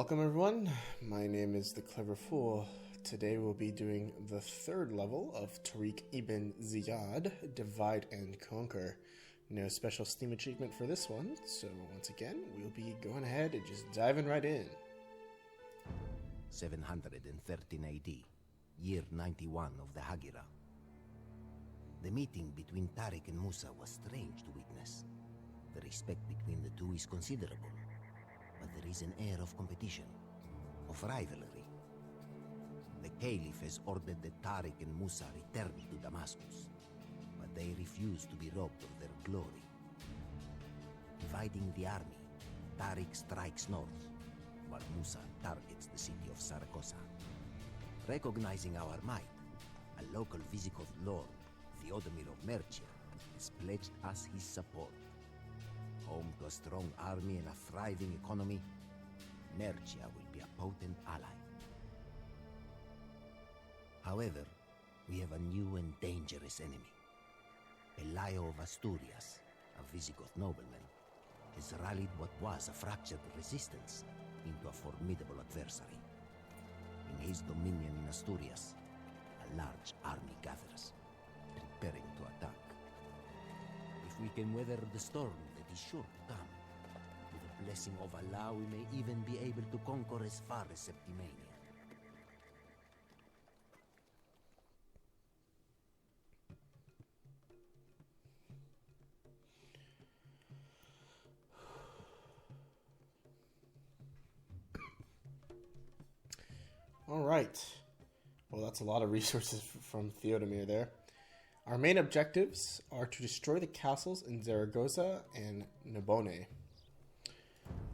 Welcome everyone, my name is the Clever Fool. Today we'll be doing the third level of Tariq ibn Ziyad, Divide and Conquer. No special Steam achievement for this one, so once again, we'll be going ahead and just diving right in. 713 AD, year 91 of the Hagira. The meeting between Tariq and Musa was strange to witness. The respect between the two is considerable, but there is an air of competition, of rivalry. The Caliph has ordered that Tariq and Musa return to Damascus, but they refuse to be robbed of their glory. Dividing the army, Tariq strikes north, while Musa targets the city of Saragossa. Recognizing our might, a local Visigoth lord, Theodomir of Mercia, has pledged us his support. Home to a strong army and a thriving economy, Mercia will be a potent ally. However, we have a new and dangerous enemy. Pelayo of Asturias, a Visigoth nobleman, has rallied what was a fractured resistance into a formidable adversary. In his dominion in Asturias, a large army gathers, preparing to attack. If we can weather the storm that is sure to come, with the blessing of Allah, we may even be able to conquer as far as Septimania. Alright, well that's a lot of resources from Theodomir there. Our main objectives are to destroy the castles in Zaragoza and Narbonne.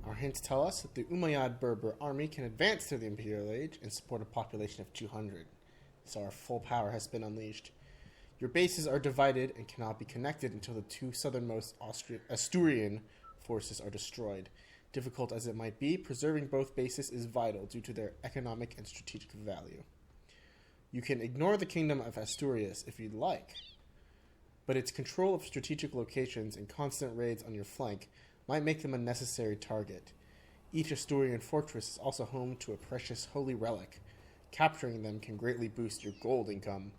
Our hints tell us that the Umayyad Berber army can advance through the Imperial Age and support a population of 200, so our full power has been unleashed. Your bases are divided and cannot be connected until the two southernmost Asturian forces are destroyed. Difficult as it might be, preserving both bases is vital due to their economic and strategic value. You can ignore the Kingdom of Asturias if you'd like, but its control of strategic locations and constant raids on your flank might make them a necessary target. Each Asturian fortress is also home to a precious holy relic. Capturing them can greatly boost your gold income.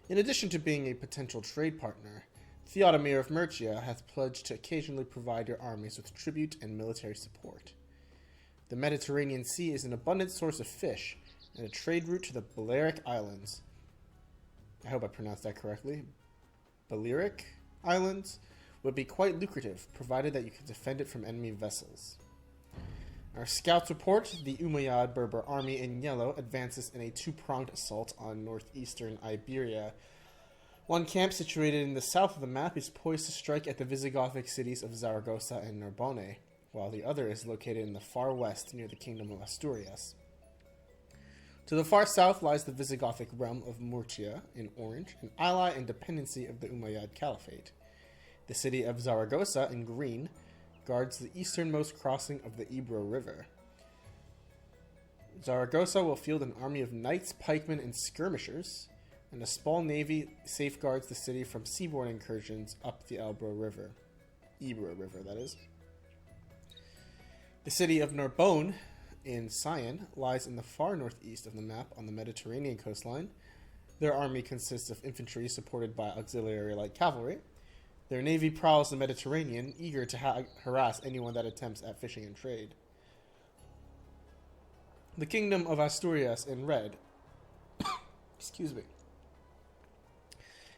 In addition to being a potential trade partner, Theodomir of Mercia hath pledged to occasionally provide your armies with tribute and military support. The Mediterranean Sea is an abundant source of fish, and a trade route to the Balearic Islands. I hope I pronounced that correctly. Balearic Islands would be quite lucrative, provided that you can defend it from enemy vessels. Our scouts report the Umayyad Berber army in yellow advances in a two-pronged assault on northeastern Iberia. One camp situated in the south of the map is poised to strike at the Visigothic cities of Zaragoza and Narbonne, while the other is located in the far west near the Kingdom of Asturias. To the far south lies the Visigothic realm of Murcia in orange, an ally and dependency of the Umayyad Caliphate. The city of Zaragoza in green guards the easternmost crossing of the Ebro River. Zaragoza will field an army of knights, pikemen, and skirmishers, and a small navy safeguards the city from seaborne incursions up the Ebro River, that is. The city of Narbonne in cyan lies in the far northeast of the map on the Mediterranean coastline. Their army consists of infantry supported by auxiliary light cavalry. Their navy prowls the Mediterranean, eager to harass anyone that attempts at fishing and trade. The Kingdom of Asturias in red excuse me,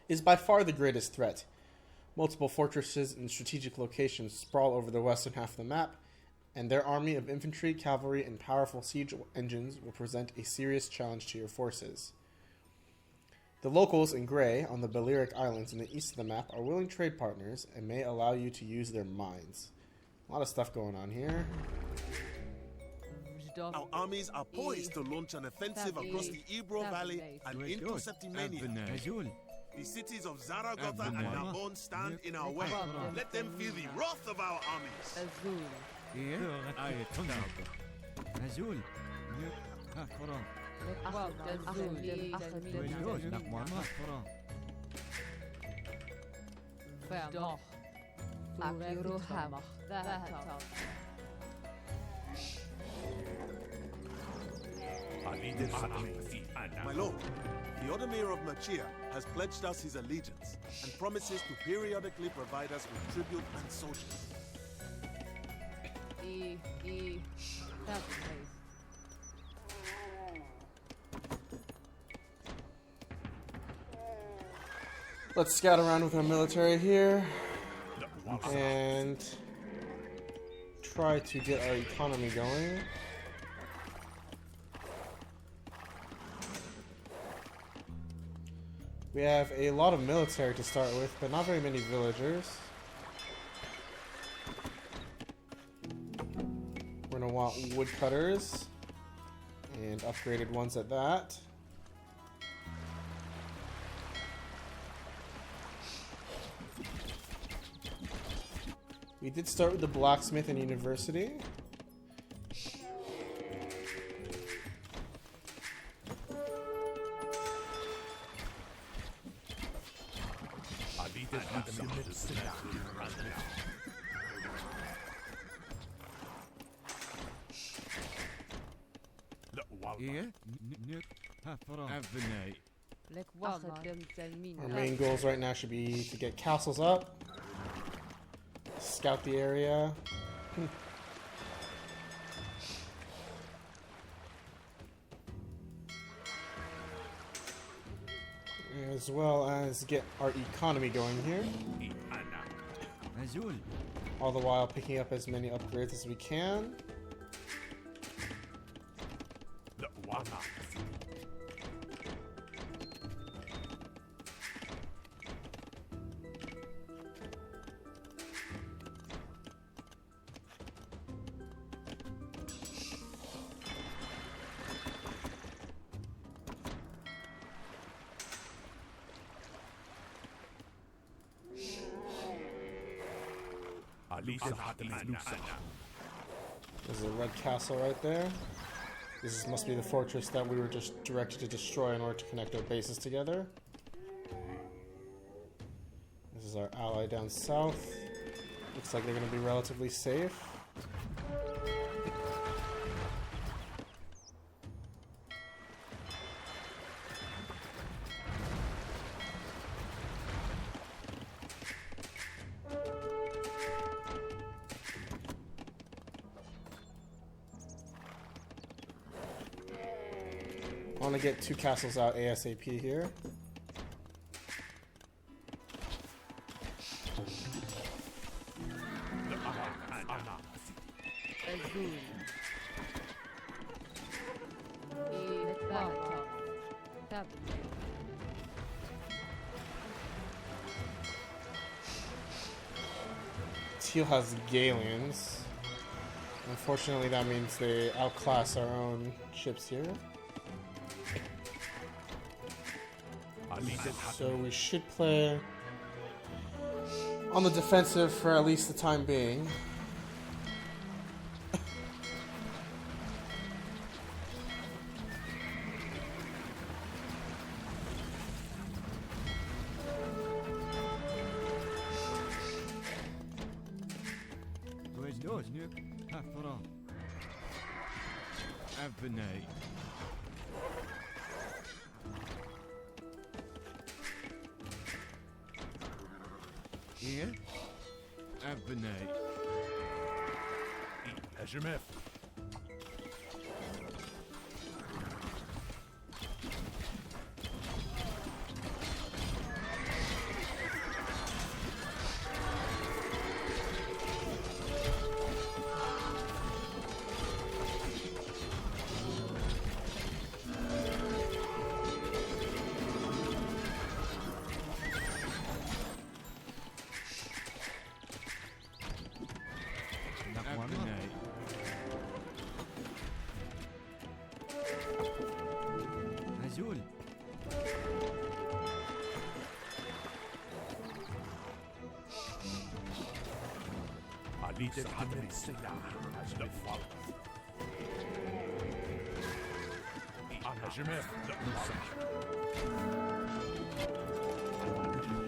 is by far the greatest threat. Multiple fortresses and strategic locations sprawl over the western half of the map, and their army of infantry, cavalry, and powerful siege engines will present a serious challenge to your forces. The locals in gray on the Balearic Islands in the east of the map are willing trade partners and may allow you to use their mines. A lot of stuff going on here. Our armies are poised to launch an offensive across the Ebro Valley and into Septimania. The cities of Zaragoza and Narbonne stand in our way. Let them feel the wrath of our armies. My lord, the Odemir of Machia has pledged us his allegiance and promises to periodically provide us with tribute and soldiers. Let's scout around with our military here and try to get our economy going. We have a lot of military to start with, but not very many villagers. We're gonna want woodcutters, and upgraded ones at that. We did start with the blacksmith and university. Our main goals right now should be to get castles up, scout the area. As well as get our economy going here. All the while picking up as many upgrades as we can. There's a red castle right there. This must be the fortress that we were just directed to destroy in order to connect our bases together. This is our ally down south. Looks like they're going to be relatively safe. I want to get 2 castles out ASAP here. Teal has Galians. Unfortunately, that means they outclass our own ships here. So we should play on the defensive for at least the time being.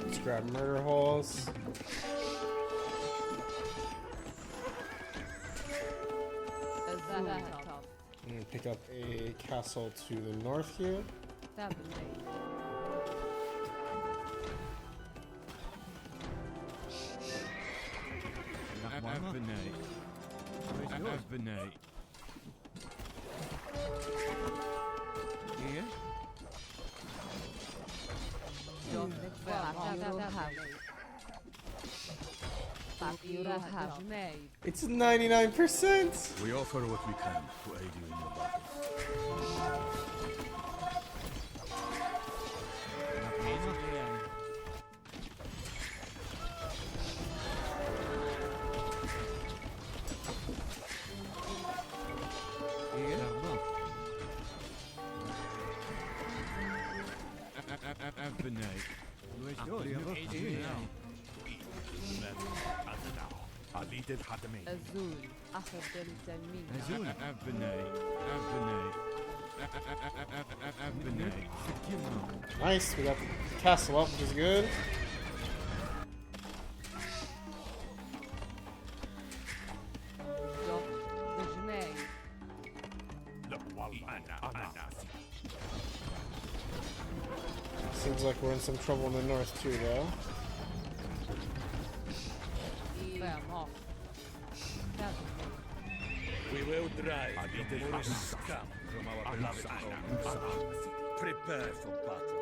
Let's grab murder holes. pick up a castle to the north here. It's 99%! We offer what we can to aid you in your battle. Azul, أخذ التلميذ. Nice, we got the castle up, which is good. Seems like we're in some trouble in the north too, though. We will drive the Moorish scum from our beloved home. Prepare for battle.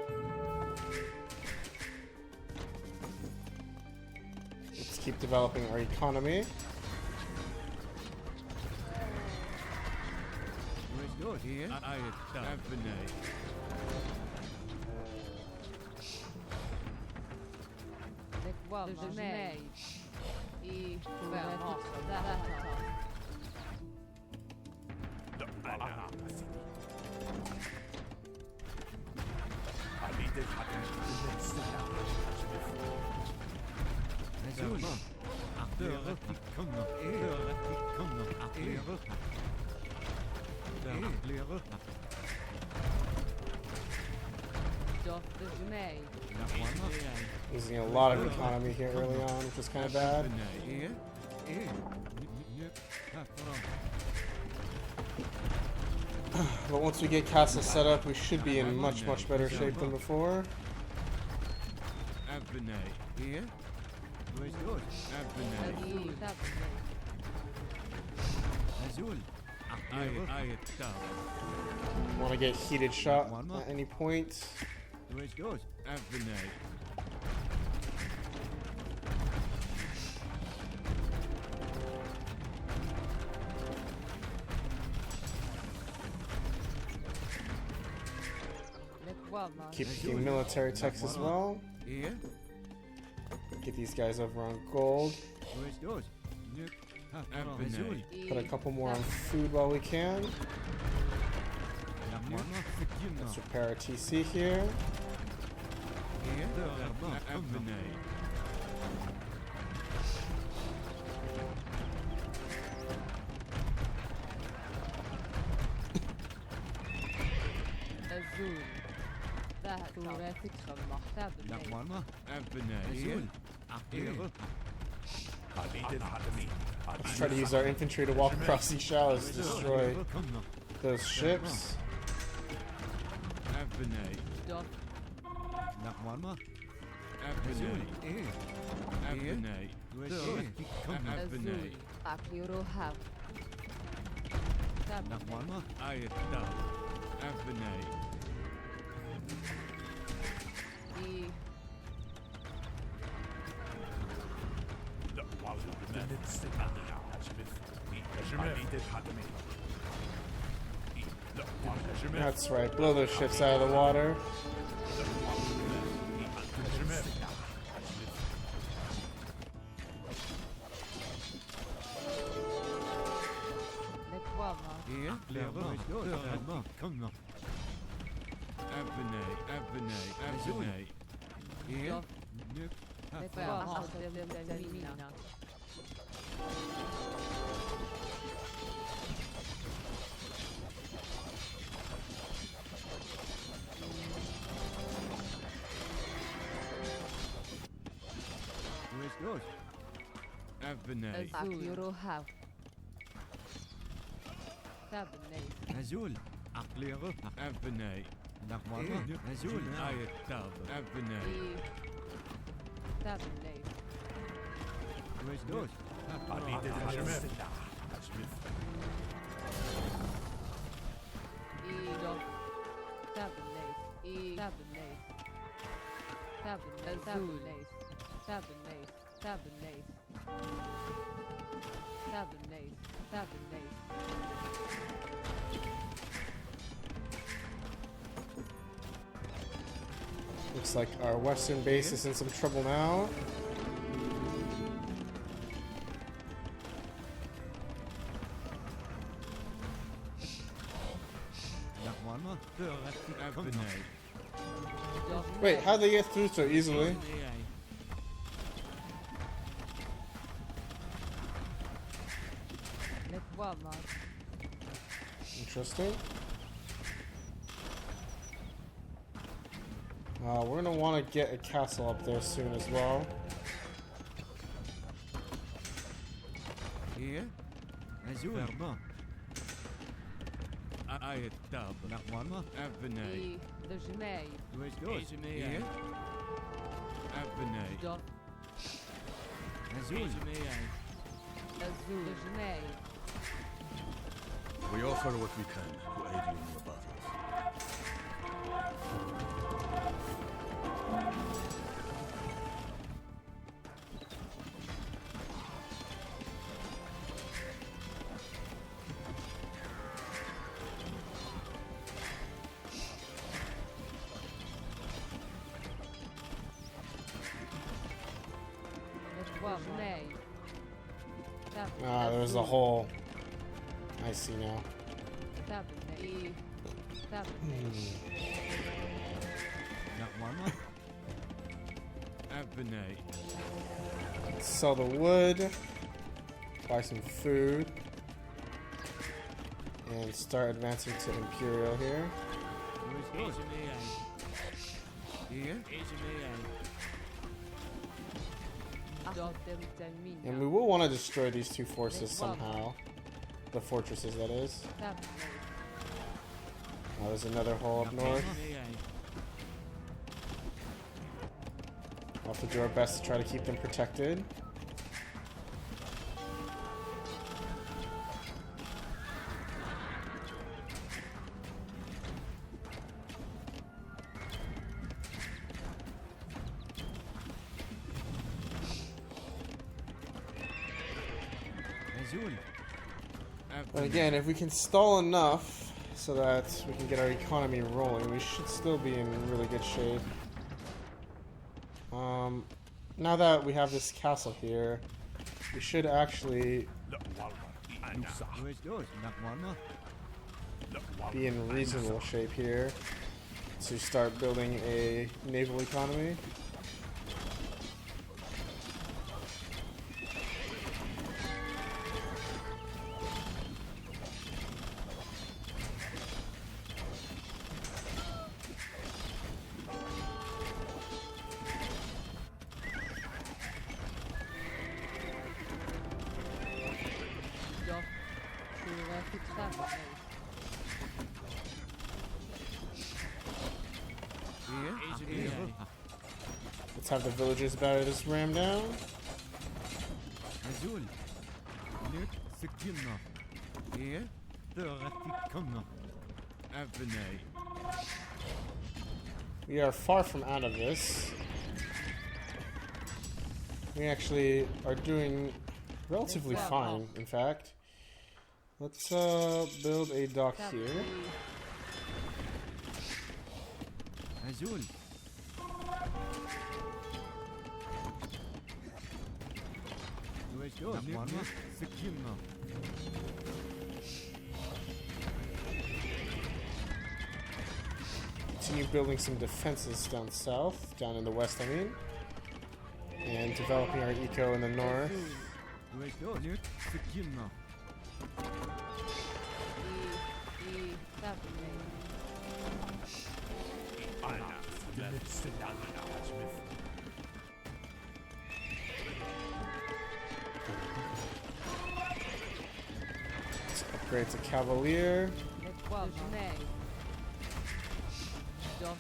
Let's keep developing our economy. Losing a lot of economy here early on, which is kind of bad. But once we get castle set up, we should be in much better shape than before. Want to get heated shot at any point. Keep the military techs as well. Get these guys over on gold. Put a couple more on food while we can. Let's repair our TC here. Let's try to use our infantry to walk across these shallows to destroy those ships. That's right, blow those ships out of the water. Azul, Akliere, Abnei, Nachmama, Azul, Ayatab, Abnei. Tablet. Where's those? Looks like our western base is in some trouble now. Nachmama, Abnei. Wait, how'd they get through so easily? Interesting. We're gonna want to get a castle up there soon as well. Here? Azul. Berber. Ayatab. Nachmama, Abnei. Where's those? Here? Abnei. Azul. We offer what we can to aid you in your battles. Ah, there's a hole. I see now. Nachmama, Abnei. Sell the wood, buy some food, and start advancing to Imperial here. Where's those? Here? And we will want to destroy these two forces somehow. The fortresses, that is. Oh, there's another hole up north. We'll have to do our best to try to keep them protected. Azul. But again, if we can stall enough so that we can get our economy rolling, we should still be in really good shape. Now that we have this castle here, we should actually Where's those? Nachmama. be in reasonable shape here to start building a naval economy. Here? Let's have the villagers batter this ram down. Azul. Lut Sekina. Here? Theratikana. Abnei. We are far from out of this. We actually are doing relatively fine, in fact. Let's build a dock here. Azul. Where's yours? Nachmama. Sekina. Continue building some defenses down south, down in the west, I mean. And developing our eco in the north. Where's yours? Lut Sekina. Let's upgrade to Cavalier. Jnei. Dof.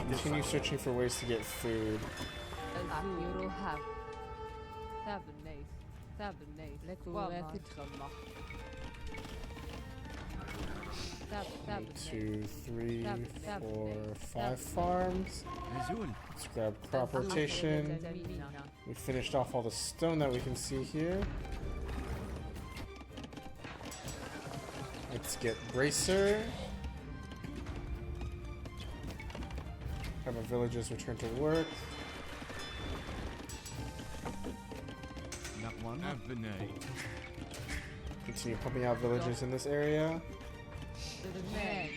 Continue searching for ways to get food. Azul. Have. Tabernate. Tabernate. Lekker trummer. 1, 2, 3, 4, 5 farms. Azul. Let's grab crop rotation. We finished off all the stone that we can see here. Let's get bracer. Have our villagers return to work. That one. Continue pumping out villagers in this area. Jnei.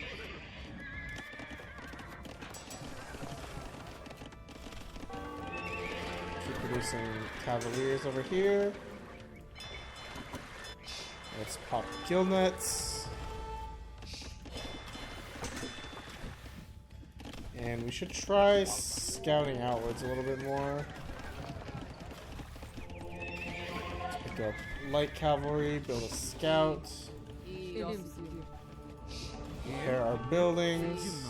Keep producing cavaliers over here. Let's pop guild nuts. And we should try scouting outwards a little bit more. Let's pick up light cavalry, build a scout, repair our buildings.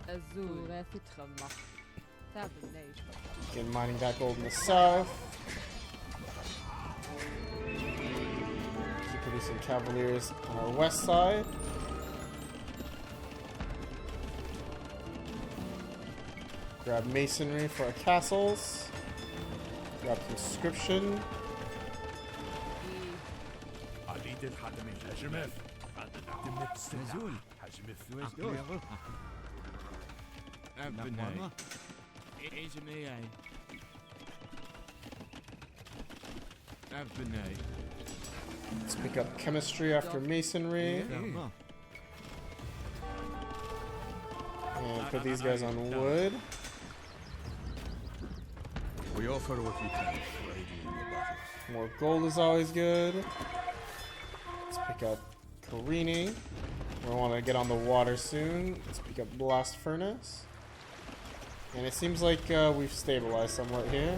Azul. Trummer. Tabernate. Get mining that gold in the south. Keep producing cavaliers on our west side. Grab masonry for our castles. Grab conscription. Azul. Let's pick up chemistry after masonry. And put these guys on wood. We offer what we can for aiding in the battle. More gold is always good. Let's pick up careening. We want to get on the water soon. Let's pick up blast furnace. And it seems like we've stabilized somewhat here.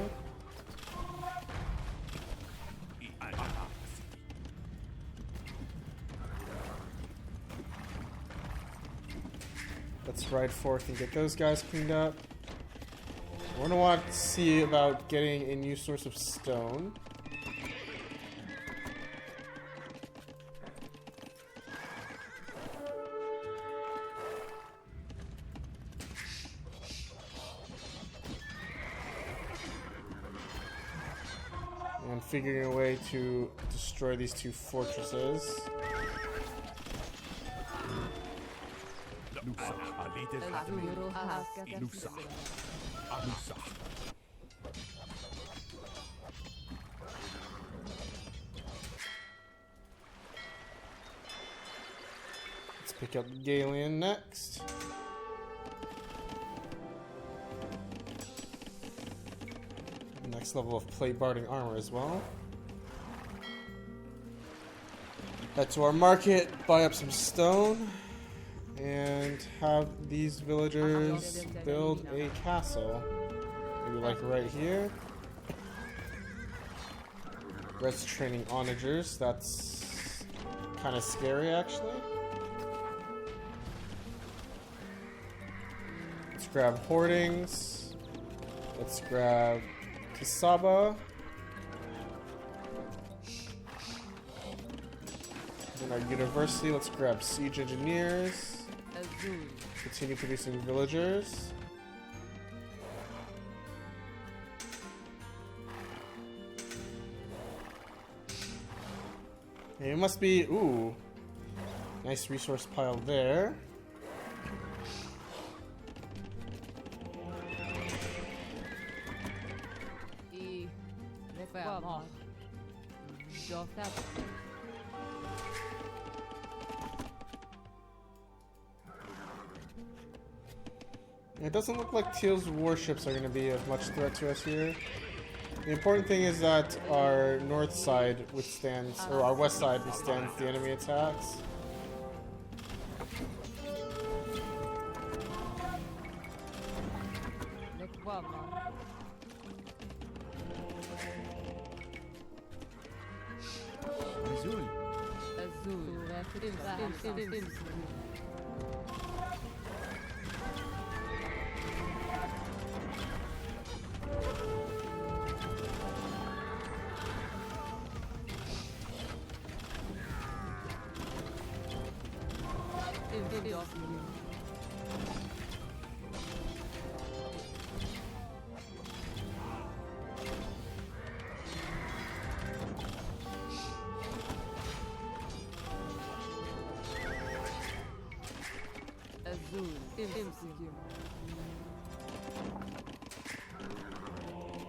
Let's ride forth and get those guys cleaned up. We're gonna want to see about getting a new source of stone. And figuring a way to destroy these two fortresses. Let's pick up Galen next. Next level of plate barding armor as well. Head to our market, buy up some stone, and have these villagers build a castle. Maybe like right here. Red's training onagers. That's kind of scary actually. Let's grab hoardings. Let's grab Kisaba. In our university, let's grab siege engineers. Azul. Continue producing villagers. And it must be, ooh, nice resource pile there. It doesn't look like Teal's warships are going to be of much threat to us here. The important thing is that our north side withstands, or our west side withstands the enemy attacks. Azul.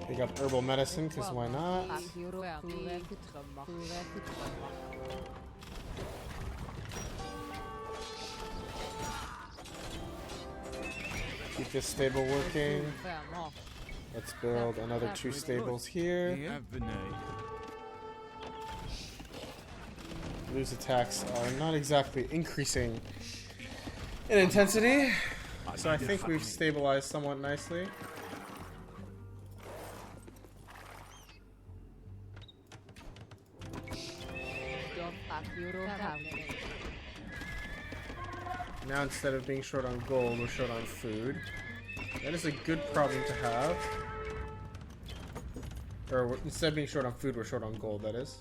Pick up herbal medicine, because why not? Keep this stable working. Let's build another 2 stables here. Blue's attacks are not exactly increasing in intensity, so I think we've stabilized somewhat nicely. Now instead of being short on gold, we're short on food. That is a good problem to have. Or instead of being short on food, we're short on gold, that is.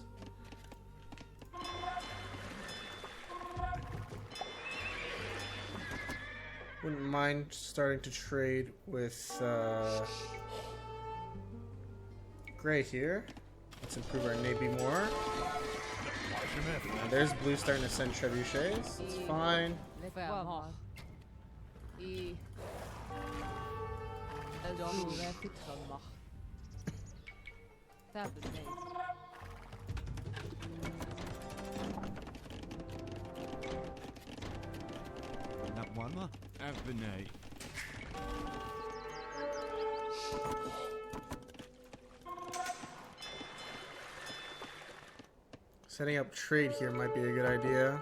Wouldn't mind starting to trade with Gray here. Let's improve our navy more. And there's blue starting to send trebuchets. It's fine. Setting up trade here might be a good idea.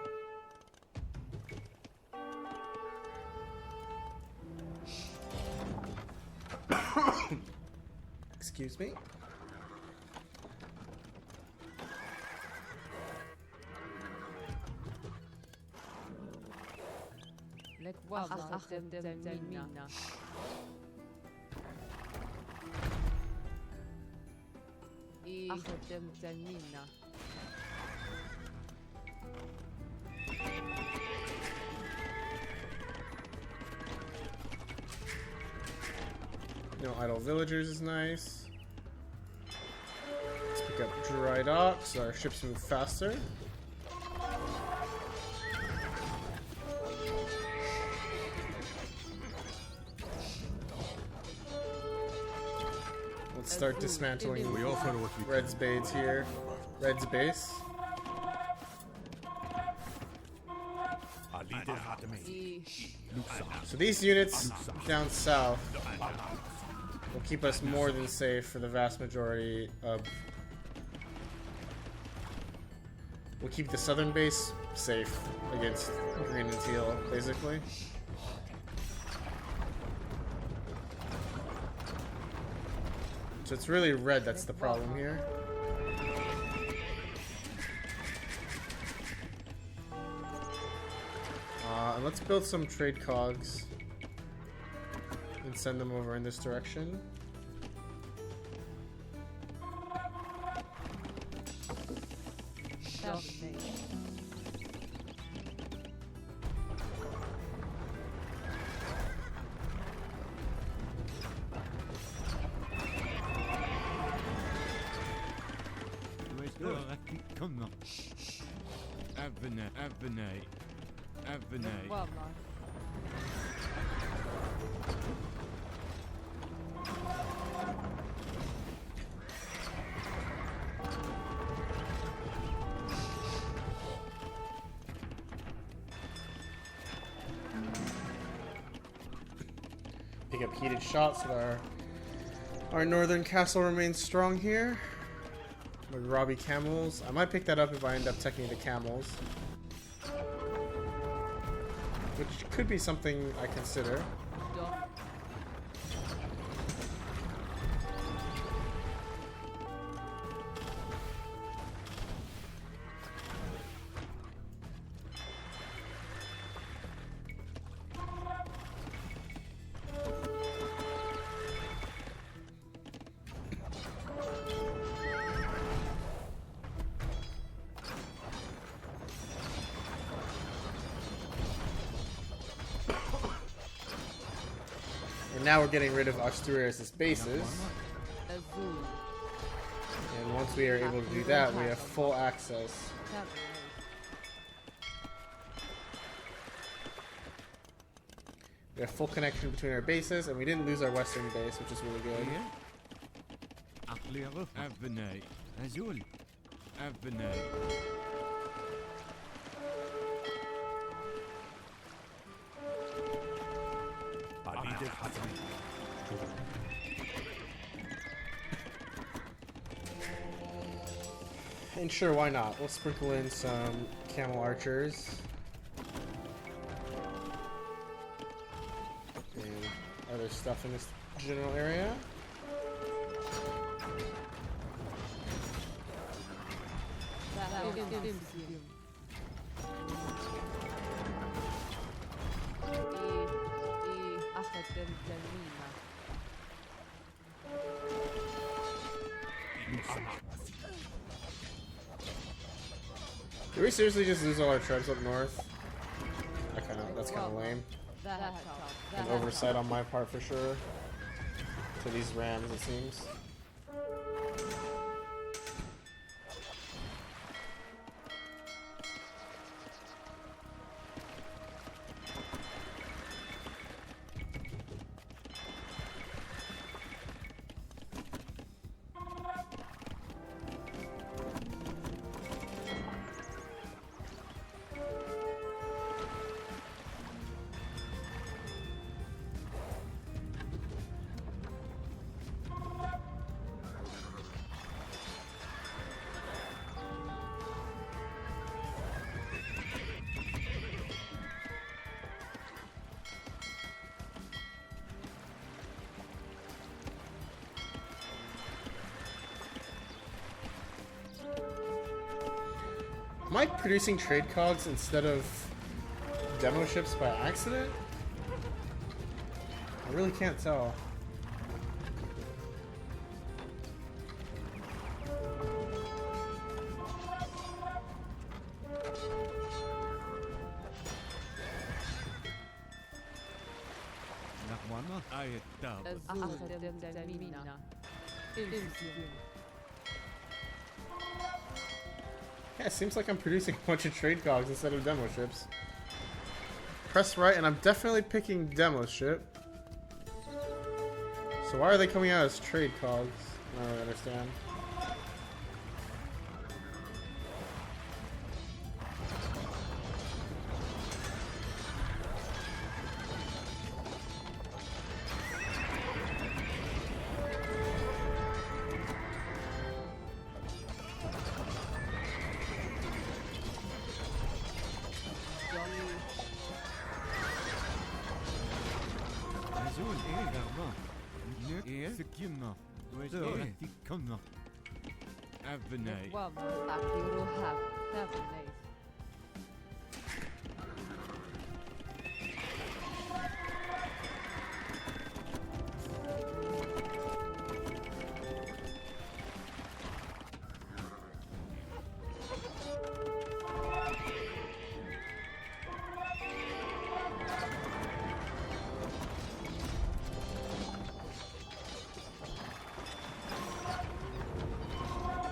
Excuse me. No idle villagers is nice. Let's pick up dry dock so our ships move faster. Let's start dismantling Red's base here. Red's base. So these units down south will keep us more than safe for the vast majority of... We'll keep the southern base safe against green and teal, basically. So it's really red that's the problem here. And let's build some trade cogs and send them over in this direction. Pick up heated shots with Our northern castle remains strong here. Robbie camels. I might pick that up if I end up taking the camels. Which could be something I consider. Now we're getting rid of Asturias' bases. And once we are able to do that, we have full access. We have full connection between our bases, and we didn't lose our western base, which is really good. And sure, why not? We'll sprinkle in some camel archers. And other stuff in this general area. Did we seriously just lose all our tribes up north? That's kind of lame. An oversight on my part for sure. To these rams, it seems. Am I producing trade cogs instead of demo ships by accident? I really can't tell. Yeah, it seems like I'm producing a bunch of trade cogs instead of demo ships. Press right, and I'm definitely picking demo ship. So why are they coming out as trade cogs? I don't really understand.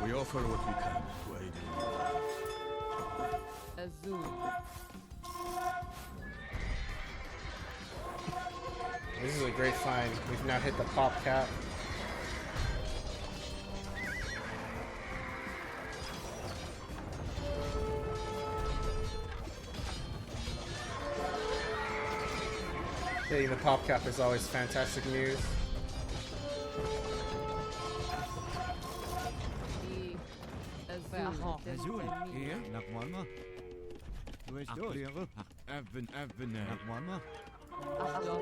We offer what we can to aid you. This is a great find. We've now hit the pop cap. Hitting the pop cap is always fantastic news. Azul. Here. Nakwana. Du is door. Even. Nakwana. Azul.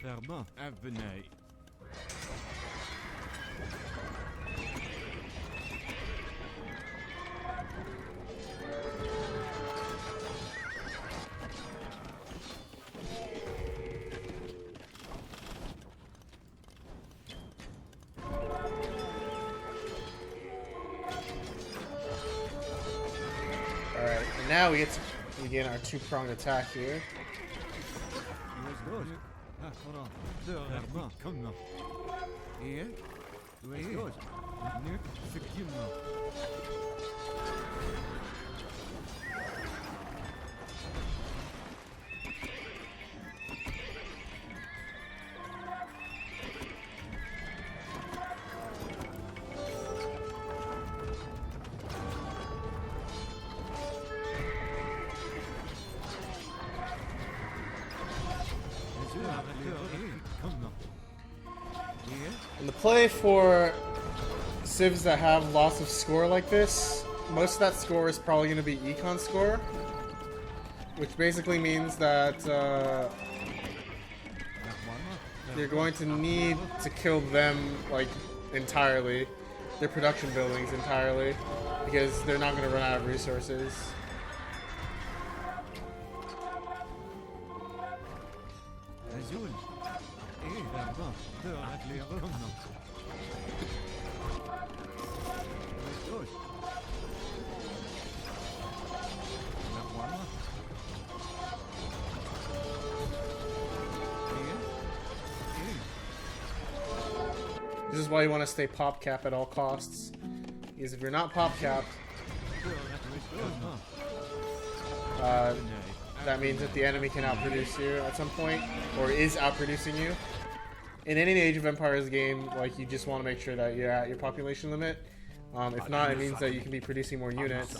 Ferma. Evenay. Alright, and now we get to begin our two-pronged attack here. Du is door. Nakwana. Ferma. Komna. Here. Du is door. Nu. Sekina. And the play for civs that have lots of score like this, most of that score is probably going to be econ score, which basically means that you're going to need to kill them like entirely, their production buildings entirely, because they're not going to run out of resources. Azul. Ferma. Komna. Du is door. Nakwana. This is why you want to stay pop cap at all costs, because if you're not pop capped, that means that the enemy can outproduce you at some point, or is outproducing you. In any Age of Empires game, like, you just want to make sure that you're at your population limit. If not, it means that you can be producing more units.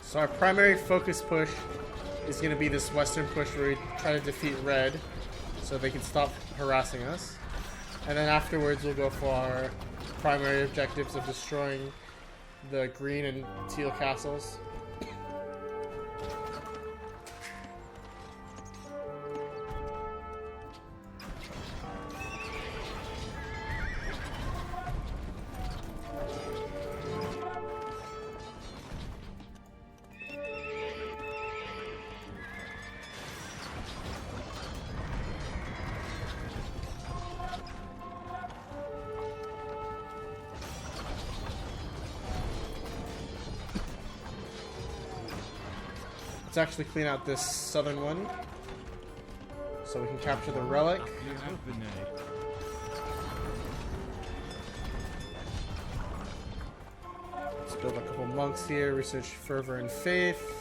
So our primary focus push is going to be this western push where we try to defeat red so they can stop harassing us. And then afterwards we'll go for our primary objectives of destroying the green and teal castles. Let's actually clean out this southern one so we can capture the relic. Let's build a couple monks here, research fervor and faith.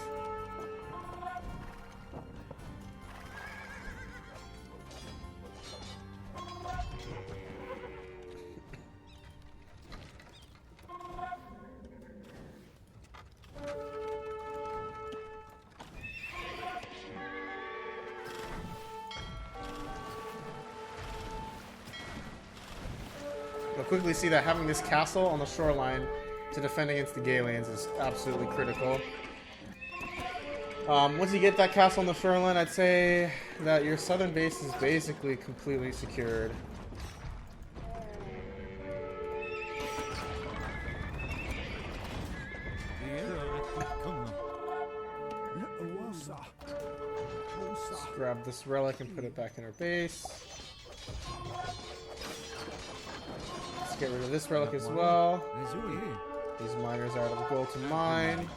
You'll quickly see that having this castle on the shoreline to defend against the Galians is absolutely critical. Once you get that castle on the shoreline, I'd say that your southern base is basically completely secured. Let's grab this relic and put it back in our base. Let's get rid of this relic as well. These miners are out of gold to mine.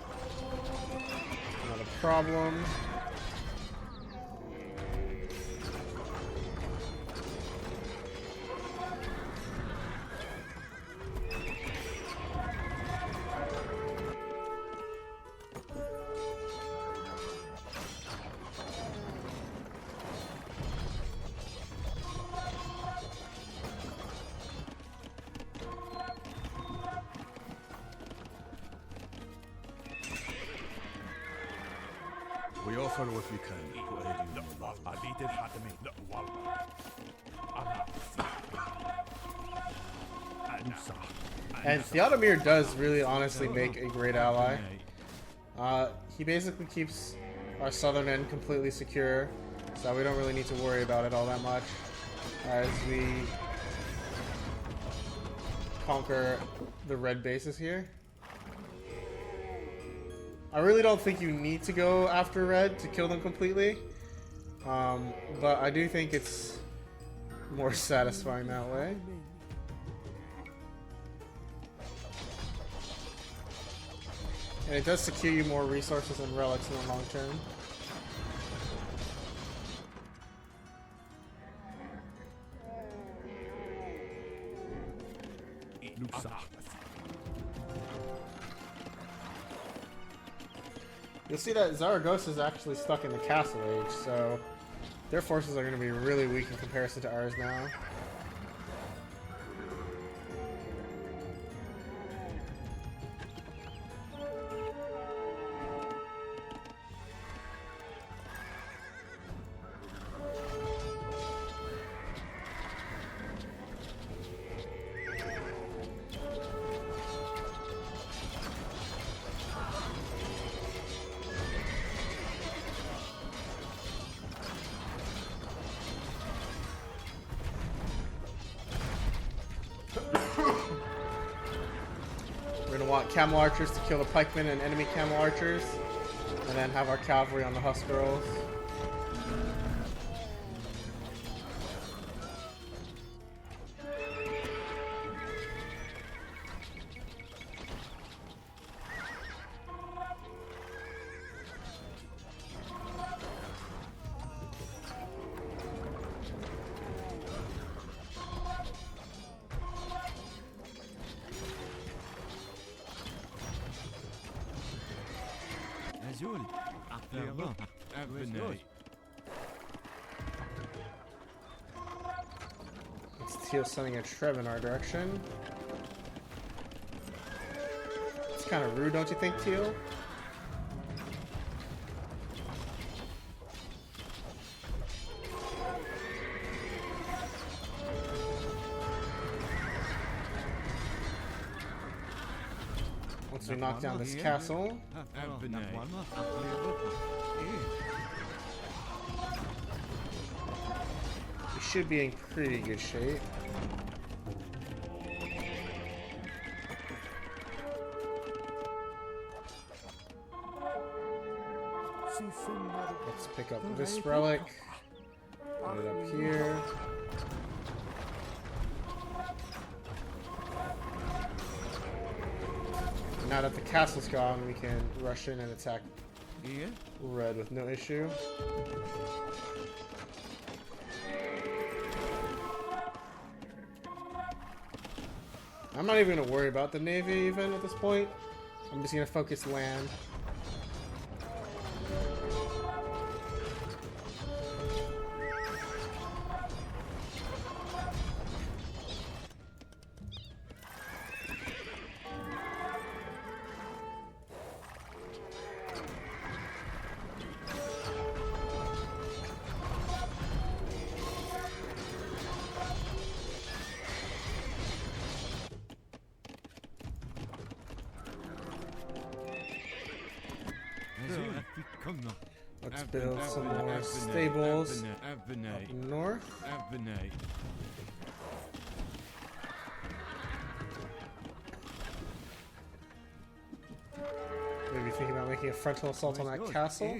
Not a problem. We offer what we can. And Theodomir does really honestly make a great ally. He basically keeps our southern end completely secure, so we don't really need to worry about it all that much as we conquer the red bases here. I really don't think you need to go after red to kill them completely, but I do think it's more satisfying that way. And it does secure you more resources and relics in the long term. You'll see that Zaragoza is actually stuck in the Castle Age, so their forces are going to be really weak in comparison to ours now. We're going to want camel archers to kill the pikemen and enemy camel archers, and then have our cavalry on the husk girls. Azul. Berber. Abney. It's Teal sending a Trev in our direction. It's kind of rude, don't you think, Teal? Once we knock down this castle, we should be in pretty good shape. Let's pick up this relic. Put it up here. Now that the castle's gone, we can rush in and attack red with no issue. I'm not even going to worry about the navy even at this point. I'm just going to focus land. Let's build some more stables up north. Maybe thinking about making a frontal assault on that castle.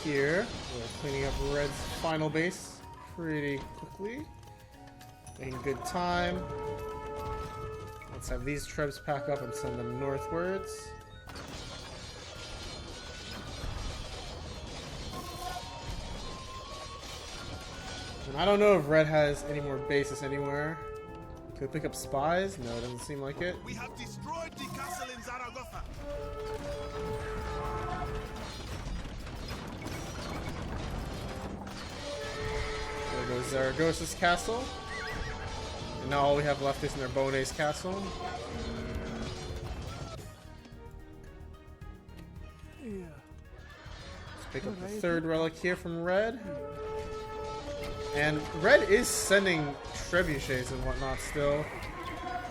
Here, we're cleaning up Red's final base pretty quickly. Making good time. Let's have these troops pack up and send them northwards. And I don't know if Red has any more bases anywhere. Can we pick up spies? No, it doesn't seem like it. We have destroyed the castle in Zaragoza. goes Zaragoza's castle. And now all we have left is Narbonne's castle. Let's pick up the third relic here from Red. And Red is sending trebuchets and whatnot still.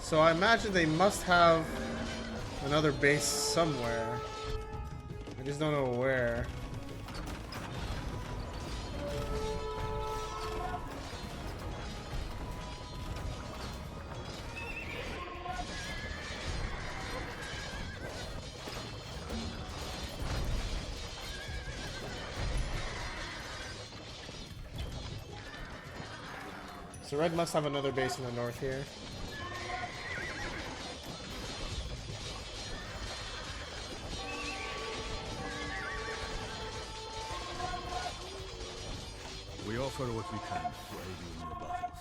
So I imagine they must have another base somewhere. I just don't know where. So Red must have another base in the north here. We offer what we can to aid you in your battles.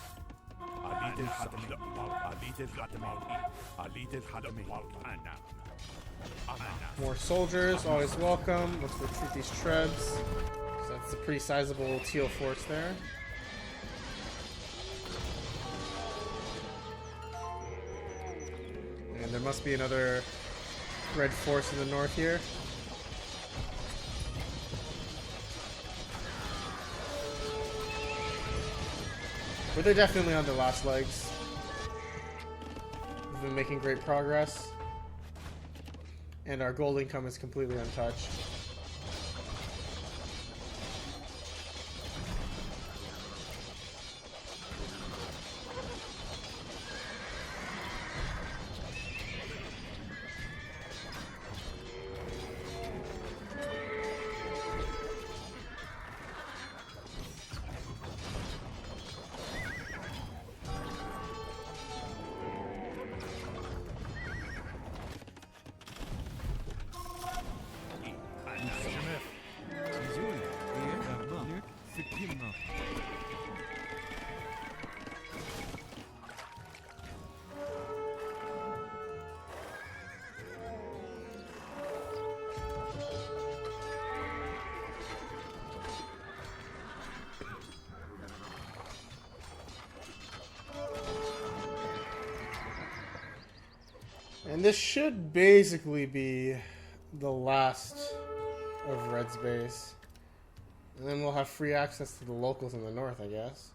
More soldiers, always welcome. Let's retreat these trebs. So that's a pretty sizable teal force there. And there must be another red force in the north here. But they're definitely on their last legs. We've been making great progress. And our gold income is completely untouched. And this should basically be the last of Red's base. And then we'll have free access to the locals in the north, I guess.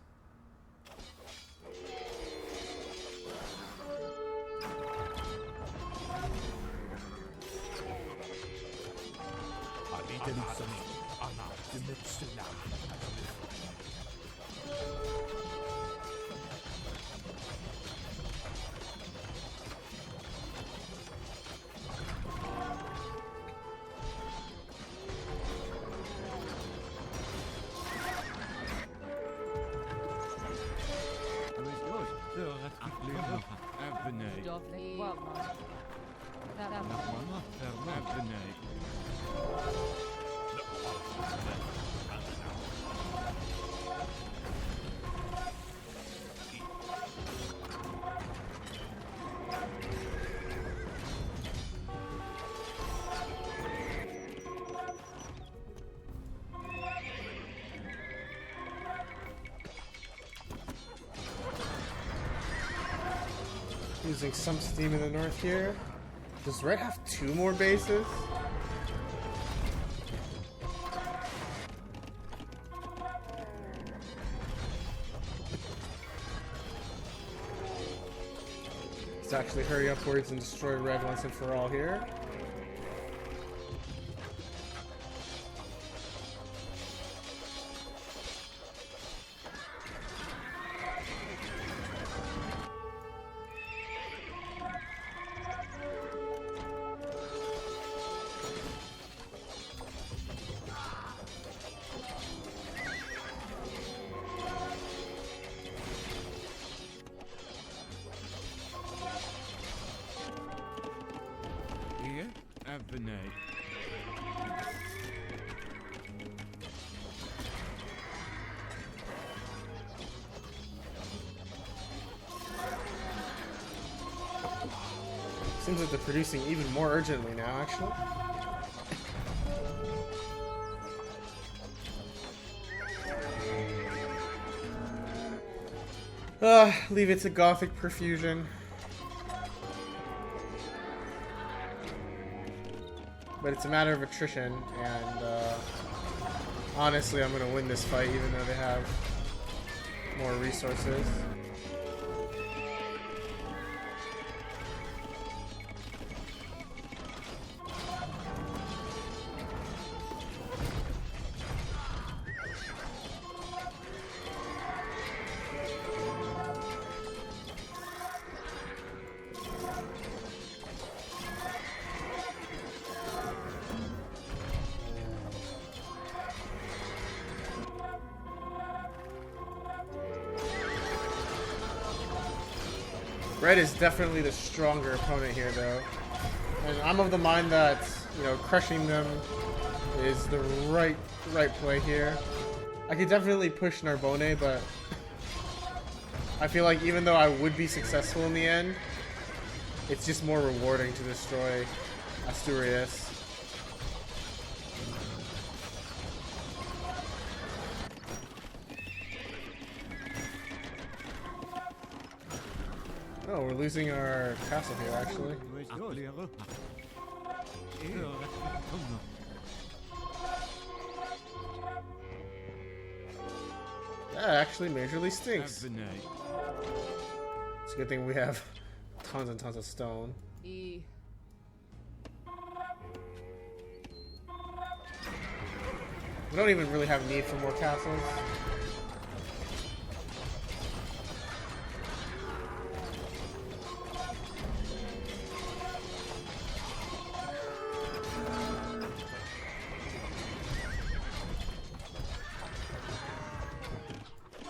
Using some steam in the north here. Does Red have 2 more bases? Let's actually hurry upwards and destroy Red once and for all here. Seems like they're producing even more urgently now, actually. Leave it to Gothic perfusion. But it's a matter of attrition, and honestly, I'm gonna win this fight even though they have more resources. Red is definitely the stronger opponent here, though. And I'm of the mind that, you know, crushing them is the right play here. I could definitely push Narbonne, but I feel like even though I would be successful in the end, it's just more rewarding to destroy Asturias. Oh, we're losing our castle here, actually. That actually majorly stinks. It's a good thing we have tons and tons of stone. We don't even really have need for more castles.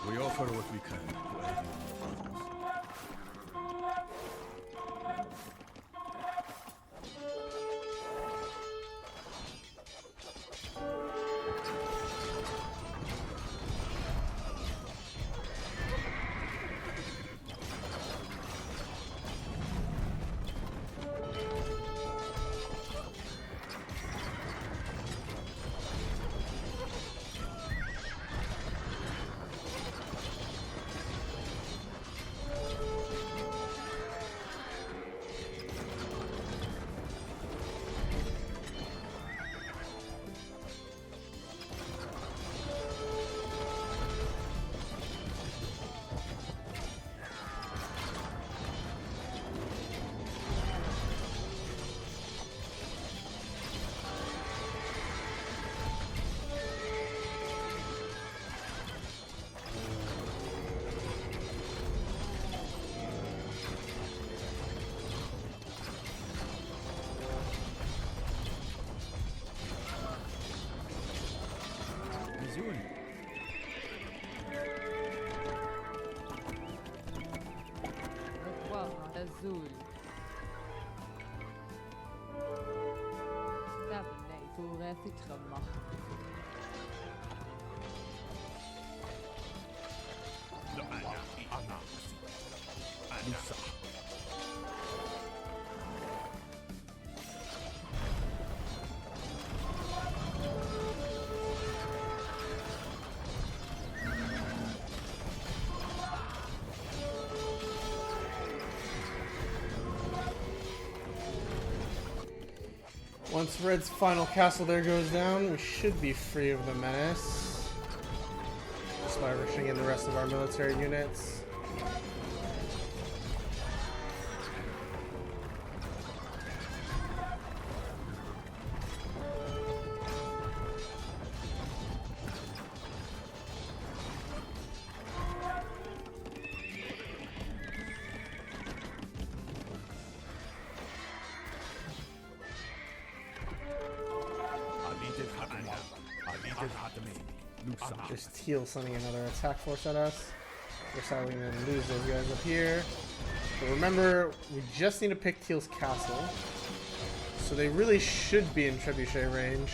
We offer what we can to aid you. Azul. Cabernet. Forêt citronne. Once Red's final castle there goes down, we should be free of the menace. Just by rushing in the rest of our military units. There's Teal sending another attack force at us. We're sadly going to lose those guys up here. But remember, we just need to pick Teal's castle. So they really should be in trebuchet range.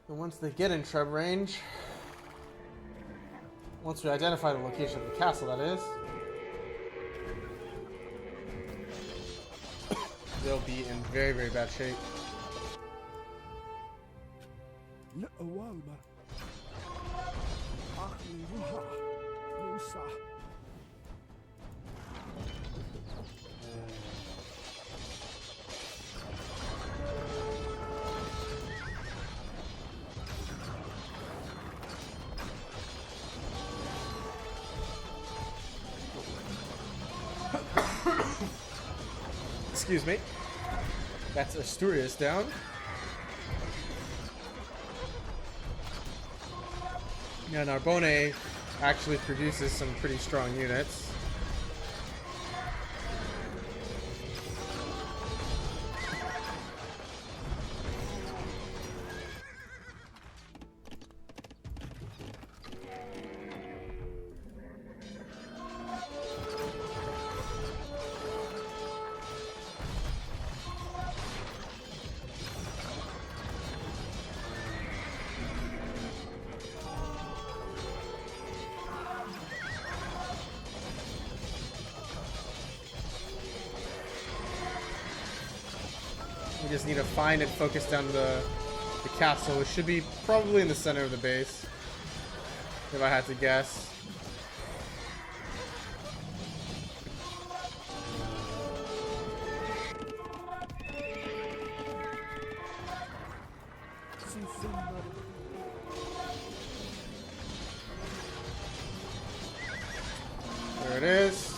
And once they get in Treb range, once we identify the location of the castle, that is, they'll be in very, very bad shape. Excuse me. That's Asturias down. Yeah, Narbonne actually produces some pretty strong units. We just need to find and focus down the castle, which should be probably in the center of the base, if I had to guess. There it is.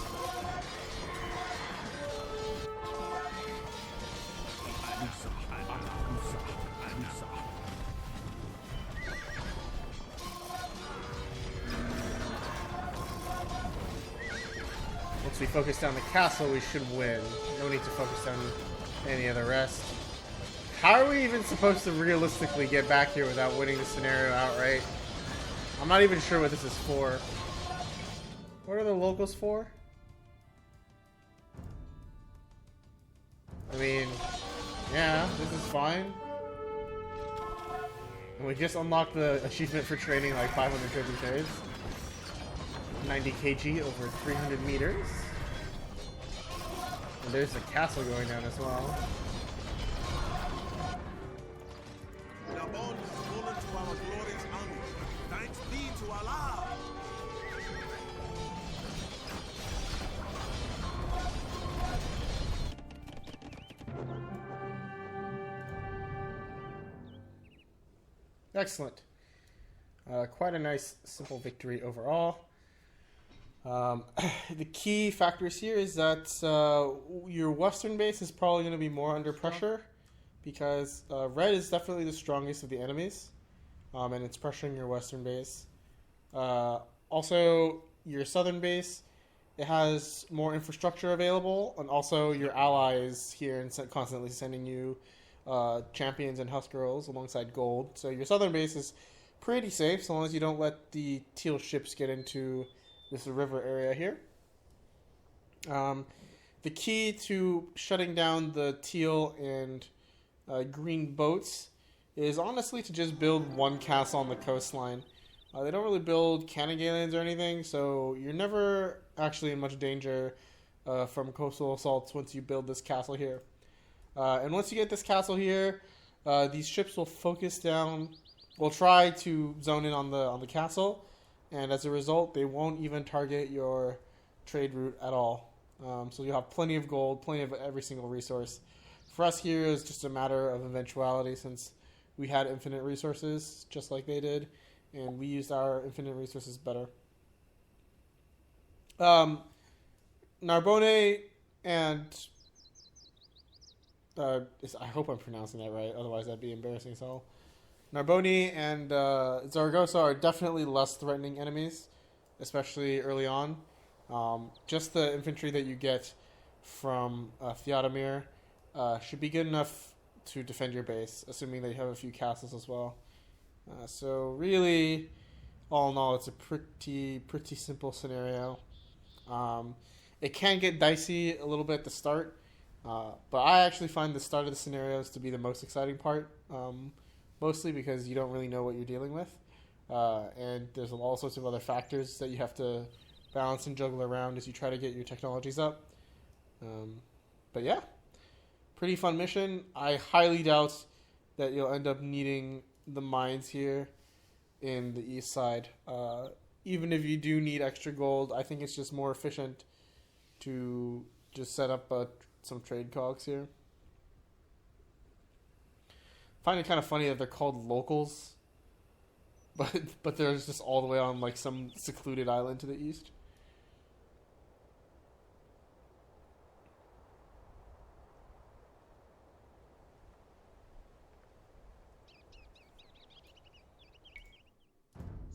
Once we focus down the castle, we should win. No need to focus down any of the rest. How are we even supposed to realistically get back here without winning the scenario outright? I'm not even sure what this is for. What are the locals for? I mean, yeah, this is fine. And we just unlocked the achievement for training like 550 trades. 90 kg over 300 meters. And there's the castle going down as well. Narbonne has fallen to our glorious army. Thanks be to Allah. Excellent. Quite a nice, simple victory overall. The key factors here is that your western base is probably going to be more under pressure because red is definitely the strongest of the enemies, and it's pressuring your western base. Also, your southern base, it has more infrastructure available, and also your allies here and constantly sending you champions and husk girls alongside gold. So your southern base is pretty safe so long as you don't let the teal ships get into this river area here. The key to shutting down the teal and green boats is honestly to just build one castle on the coastline. They don't really build cannon galleons or anything, so you're never actually in much danger from coastal assaults once you build this castle here. And once you get this castle here, these ships will focus down, will try to zone in on the castle, and as a result, they won't even target your trade route at all. So you'll have plenty of gold, plenty of every single resource. For us here, it's just a matter of eventuality since we had infinite resources, just like they did, and we used our infinite resources better. Narbonne and... I hope I'm pronouncing that right, otherwise that'd be embarrassing. So, Narbonne and Zaragoza are definitely less threatening enemies, especially early on. Just the infantry that you get from Theodomir should be good enough to defend your base, assuming that you have a few castles as well. So really, all in all, it's a pretty simple scenario. It can get dicey a little bit at the start, but I actually find the start of the scenarios to be the most exciting part mostly because you don't really know what you're dealing with. And there's all sorts of other factors that you have to balance and juggle around as you try to get your technologies up. But yeah, pretty fun mission. I highly doubt that you'll end up needing the mines here in the east side. Even if you do need extra gold, I think it's just more efficient to just set up some trade cogs here. I find it kind of funny that they're called locals, but they're just all the way on like some secluded island to the east.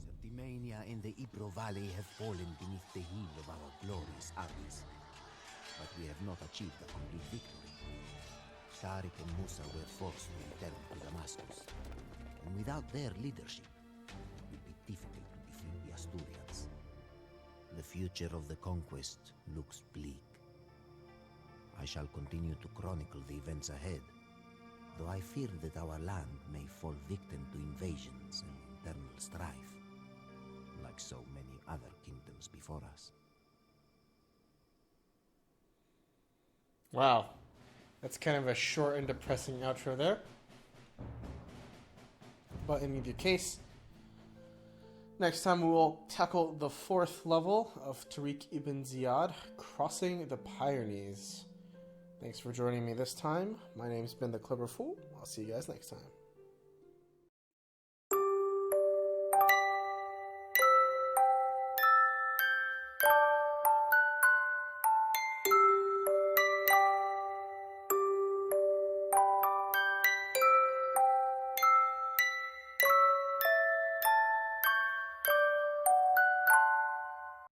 Septimania and the Ebro Valley have fallen beneath the heel of our glorious armies, but we have not achieved a complete victory. Tariq and Musa were forced to return to Damascus, and without their leadership, it would be difficult to defeat the Asturians. The future of the conquest looks bleak. I shall continue to chronicle the events ahead, though I fear that our land may fall victim to invasions and internal strife, like so many other kingdoms before us. Wow. That's kind of a short and depressing outro there. But in either case, next time we will tackle the 4th level of Tariq ibn Ziyad, Crossing the Pyrenees. Thanks for joining me this time. My name's been the Clever Fool. I'll see you guys next time.